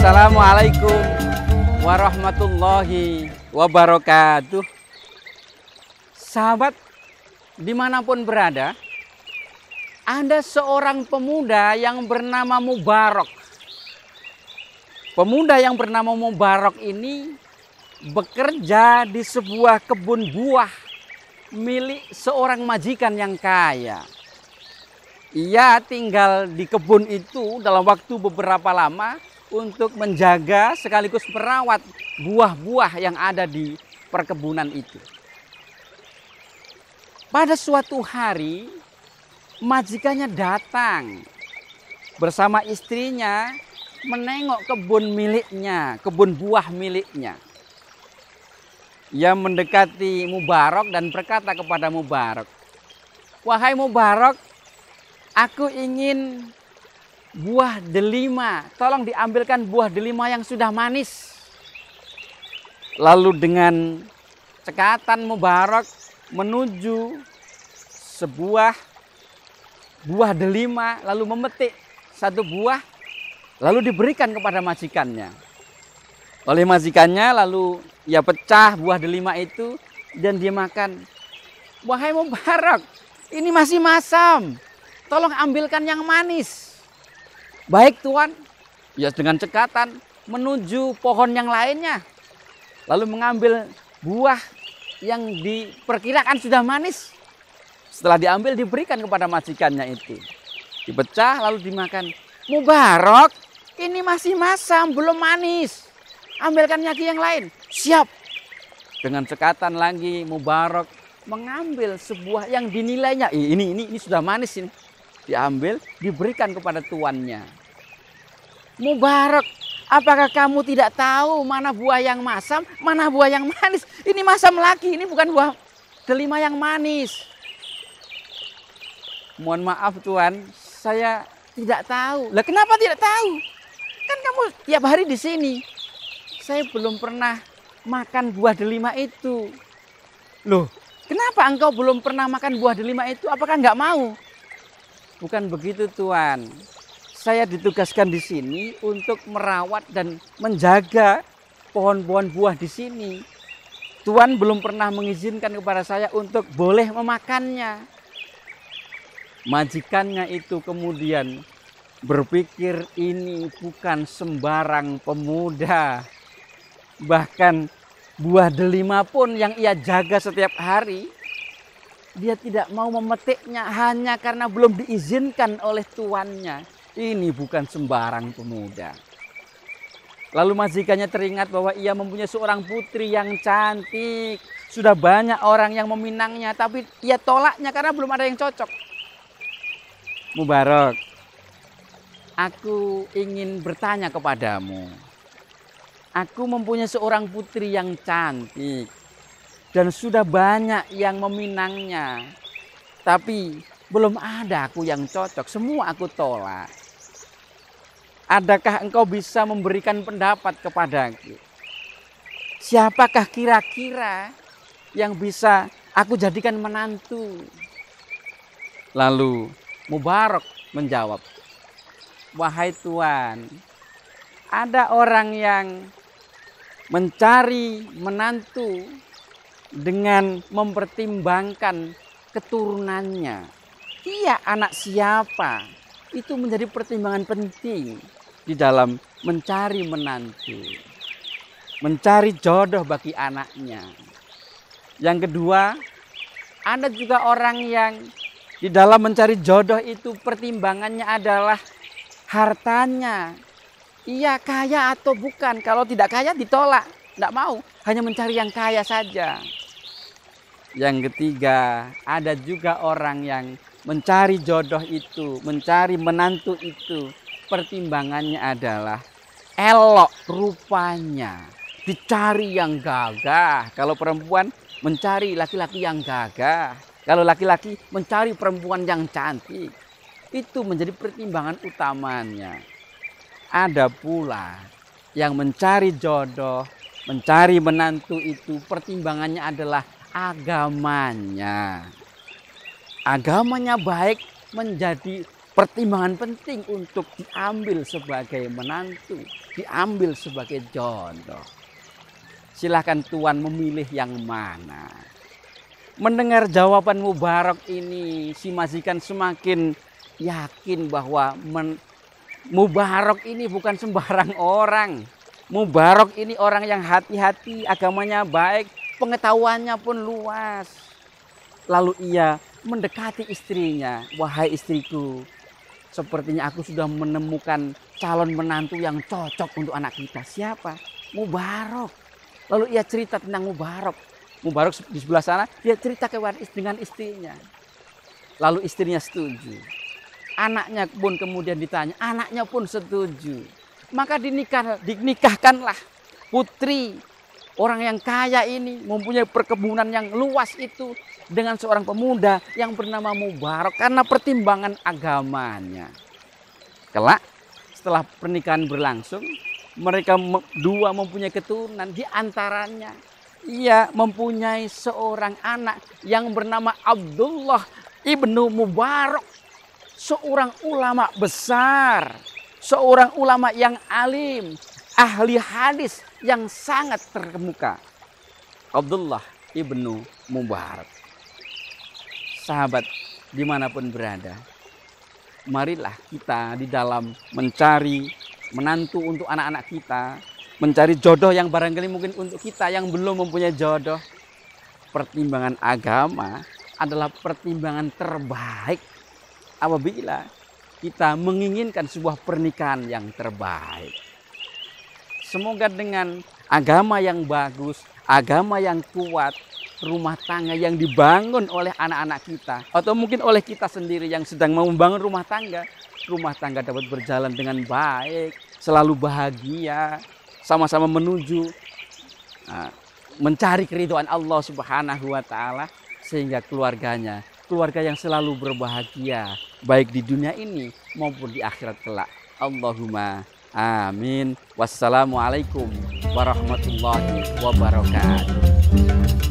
Assalamualaikum warahmatullahi wabarakatuh. Sahabat, dimanapun berada, ada seorang pemuda yang bernama Mubarak. Pemuda yang bernama Mubarak ini bekerja di sebuah kebun buah milik seorang majikan yang kaya. Ia tinggal di kebun itu dalam waktu beberapa lama untuk menjaga sekaligus merawat buah-buah yang ada di perkebunan itu. Pada suatu hari, majikannya datang bersama istrinya menengok kebun miliknya, kebun buah miliknya. Ia mendekati Mubarak dan berkata kepada Mubarak, "Wahai Mubarak, aku ingin buah delima, tolong diambilkan buah delima yang sudah manis." Lalu dengan cekatan Mubarak menuju sebuah buah delima, lalu memetik satu buah, lalu diberikan kepada majikannya. Oleh majikannya lalu ia pecah buah delima itu dan dia makan. "Wahai Mubarak, ini masih masam, tolong ambilkan yang manis." "Baik Tuan." Ia dengan cekatan menuju pohon yang lainnya, lalu mengambil buah yang diperkirakan sudah manis. Setelah diambil diberikan kepada majikannya itu. Dipecah lalu dimakan. "Mubarak, ini masih masam, belum manis. Ambilkan lagi yang lain." "Siap." Dengan cekatan lagi Mubarak mengambil sebuah yang dinilainya ini sudah manis ini. Diambil, diberikan kepada tuannya. "Mubarak, apakah kamu tidak tahu mana buah yang masam, mana buah yang manis? Ini masam lagi, ini bukan buah delima yang manis." "Mohon maaf Tuan, saya tidak tahu." "Lah kenapa tidak tahu? Kan kamu tiap hari di sini." "Saya belum pernah makan buah delima itu." "Loh, kenapa engkau belum pernah makan buah delima itu? Apakah enggak mau?" "Bukan begitu Tuan. Saya ditugaskan di sini untuk merawat dan menjaga pohon-pohon buah di sini. Tuan belum pernah mengizinkan kepada saya untuk boleh memakannya." Majikannya itu kemudian berpikir ini bukan sembarang pemuda. Bahkan buah delima pun yang ia jaga setiap hari, dia tidak mau memetiknya hanya karena belum diizinkan oleh tuannya. Ini bukan sembarang pemuda. Lalu majikannya teringat bahwa ia mempunyai seorang putri yang cantik. Sudah banyak orang yang meminangnya, tapi ia tolaknya karena belum ada yang cocok. "Mubarak, aku ingin bertanya kepadamu. Aku mempunyai seorang putri yang cantik dan sudah banyak yang meminangnya, tapi belum ada aku yang cocok, semua aku tolak. Adakah engkau bisa memberikan pendapat kepadaku? Siapakah kira-kira yang bisa aku jadikan menantu?" Lalu Mubarak menjawab, "Wahai Tuan, ada orang yang mencari menantu dengan mempertimbangkan keturunannya. Ia anak siapa? Itu menjadi pertimbangan penting di dalam mencari menantu, mencari jodoh bagi anaknya. Yang kedua, ada juga orang yang di dalam mencari jodoh itu pertimbangannya adalah hartanya. Ia kaya atau bukan? Kalau tidak kaya ditolak, tidak mau, hanya mencari yang kaya saja. Yang ketiga, ada juga orang yang mencari jodoh itu, mencari menantu itu, pertimbangannya adalah elok rupanya, dicari yang gagah. Kalau perempuan mencari laki-laki yang gagah, kalau laki-laki mencari perempuan yang cantik. Itu menjadi pertimbangan utamanya. Ada pula yang mencari jodoh, mencari menantu itu pertimbangannya adalah agamanya. Agamanya baik menjadi pertimbangan penting untuk diambil sebagai menantu, diambil sebagai jodoh. Silahkan Tuhan memilih yang mana. Mendengar jawaban Mubarak ini, si majikan semakin yakin bahwa Mubarak ini bukan sembarang orang. Mubarak ini orang yang hati-hati, agamanya baik, pengetahuannya pun luas. Lalu ia mendekati istrinya, "Wahai istriku, sepertinya aku sudah menemukan calon menantu yang cocok untuk anak kita." "Siapa?" "Mubarak." Lalu ia cerita tentang Mubarak. Mubarak di sebelah sana, dia cerita dengan istrinya. Lalu istrinya setuju. Anaknya pun kemudian ditanya, anaknya pun setuju. Maka dinikahkanlah putri orang yang kaya ini, mempunyai perkebunan yang luas itu, dengan seorang pemuda yang bernama Mubarak karena pertimbangan agamanya. Kelak setelah pernikahan berlangsung, mereka dua mempunyai keturunan. Di antaranya ia mempunyai seorang anak yang bernama Abdullah ibnu Mubarak, seorang ulama besar, seorang ulama yang alim, ahli hadis yang sangat terkemuka. Abdullah ibnu Mubarak. Sahabat dimanapun berada, marilah kita di dalam mencari menantu untuk anak-anak kita, mencari jodoh yang barangkali mungkin untuk kita yang belum mempunyai jodoh. Pertimbangan agama adalah pertimbangan terbaik apabila kita menginginkan sebuah pernikahan yang terbaik. Semoga dengan agama yang bagus, agama yang kuat, rumah tangga yang dibangun oleh anak-anak kita, atau mungkin oleh kita sendiri yang sedang mau membangun rumah tangga dapat berjalan dengan baik, selalu bahagia, sama-sama menuju mencari keridhaan Allah Subhanahu wa Ta'ala, sehingga keluarga yang selalu berbahagia baik di dunia ini maupun di akhirat kelak. Allahumma amin. Wassalamualaikum warahmatullahi wabarakatuh.